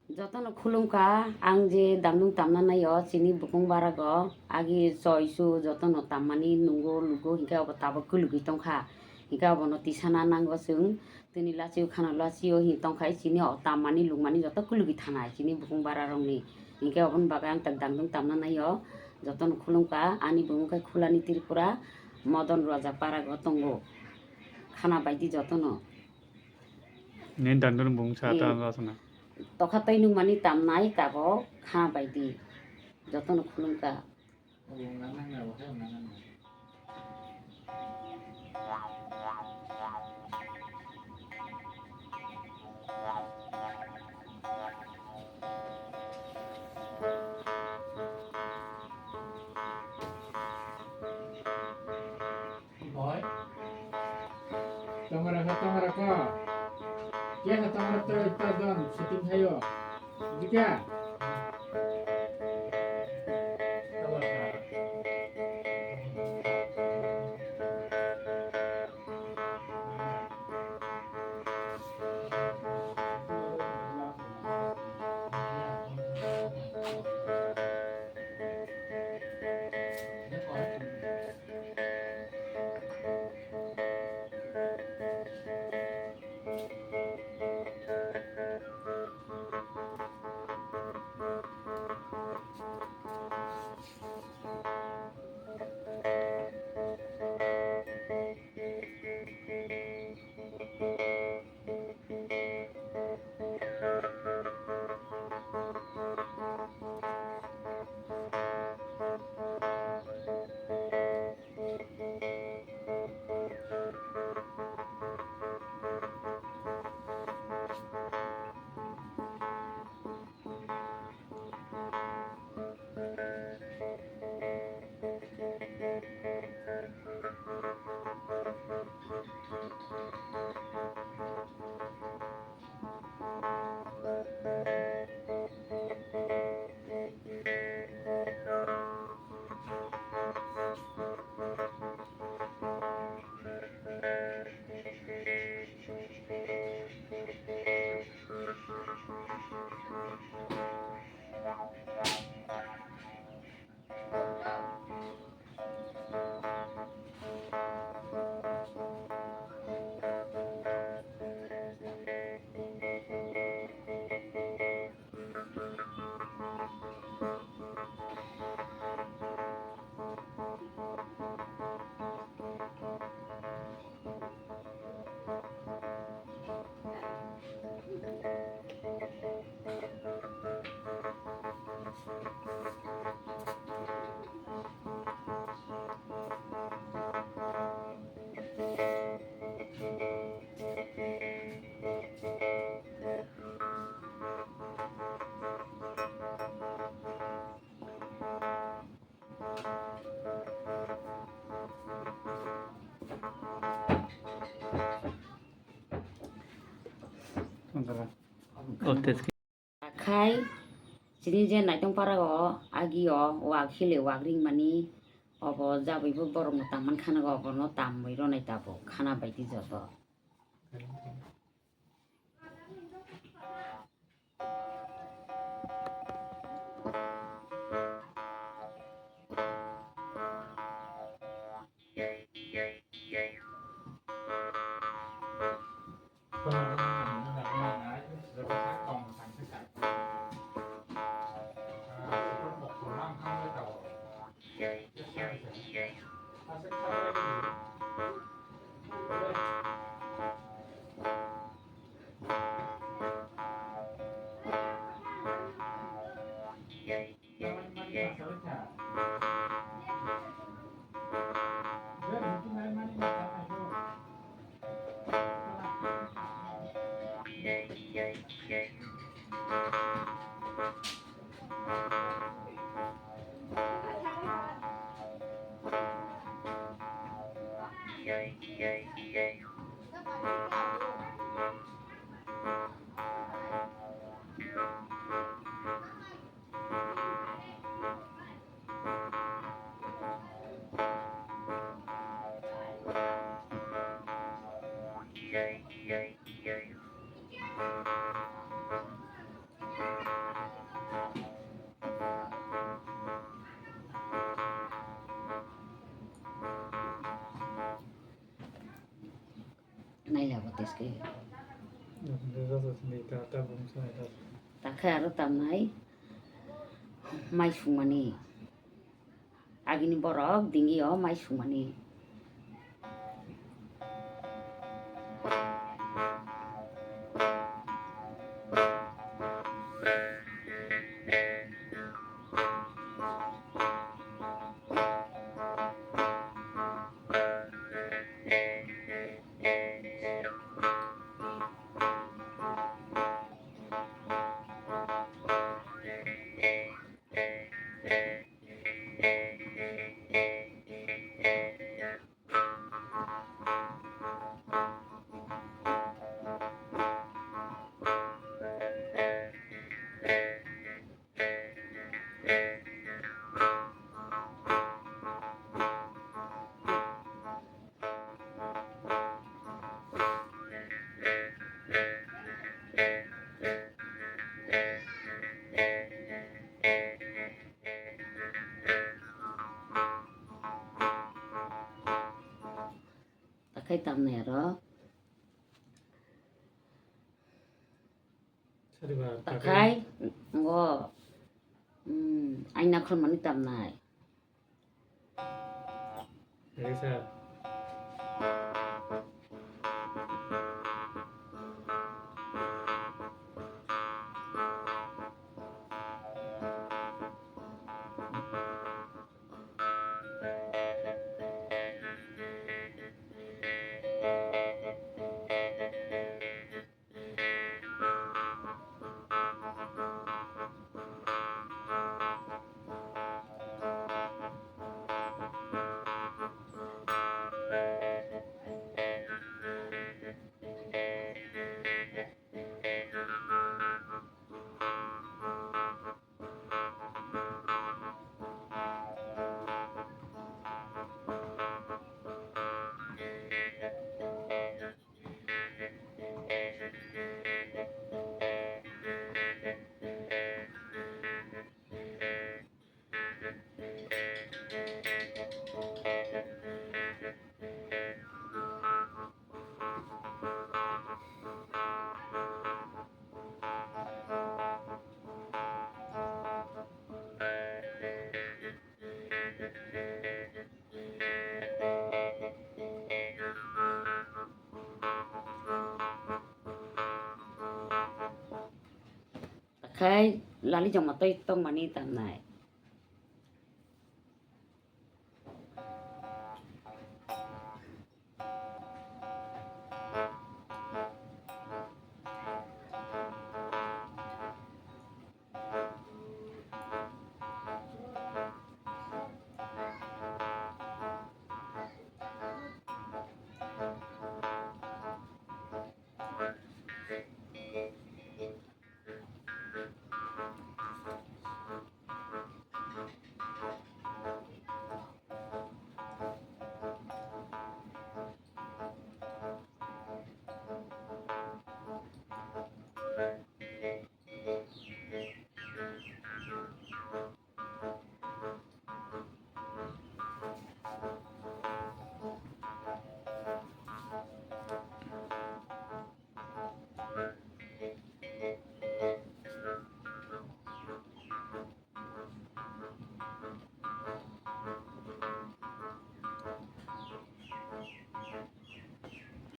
Jotono khulungka ang je damnung tamna nayo chini bukung barago agi choisu jotono tammani nungo lugo hingke obo tabo kulugui tongkha hingke obono tisana nango chwng tini lachio khana lachio hi tongkhai chini o tammani lungmani joto kulugui thanai chini bukung bararokni hingke oboni bagai ang tak damnung tamna nayo jotono khulungka ani bumungkai khulani tripura modon raja parago tongo khana baidi jotono Nen dandun bung sata rasana. tokhatai nungmani tamnai tabo khana baidi jotono khulungka Boy, tongara ko. Kaya tongara to ita don shooting hayo. Jika. Khai chini je naitong parago agio wag hile wagring mani obo jabaibo borok no tamman khanago obo no tammoi ronai tabo khana baidi joto này là một cái ta khai ra tầm này mai sumani agini borok dingi o mai sumani ta khai tầm này đó ta khai ngô anh nào không mani tầm này khai là lý do mà tôi tông mani tầm này